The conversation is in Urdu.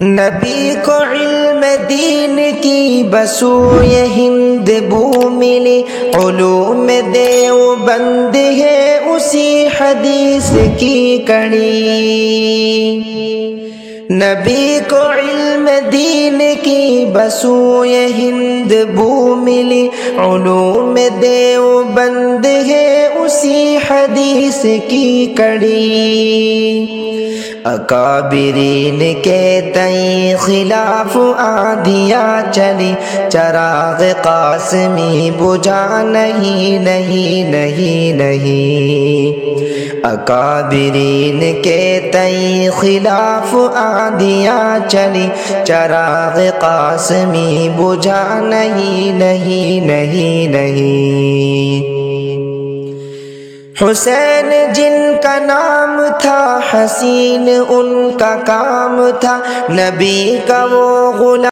نبی کو علم دین کی بسوئے ہند بو ملی، علوم دیوبند ہے اسی حدیث کی کڑی۔ نبی کو علم دین کی بسوئے ہند بو ملی، علوم دیوبند ہے اسی حدیث کی کڑی۔ اکابرین کے تئیں خلاف آندیاں چلی، چراغ قاسمی بجھا نہیں نہیں نہیں نہیں۔ اکابرین کے تئیں خلاف آندیاں چلی، چراغ قاسمی بجھا نہیں نہیں نہیں نہیں۔ حسین جن کا نام تھا، حسین ان کا کام تھا، نبی کا وہ غلام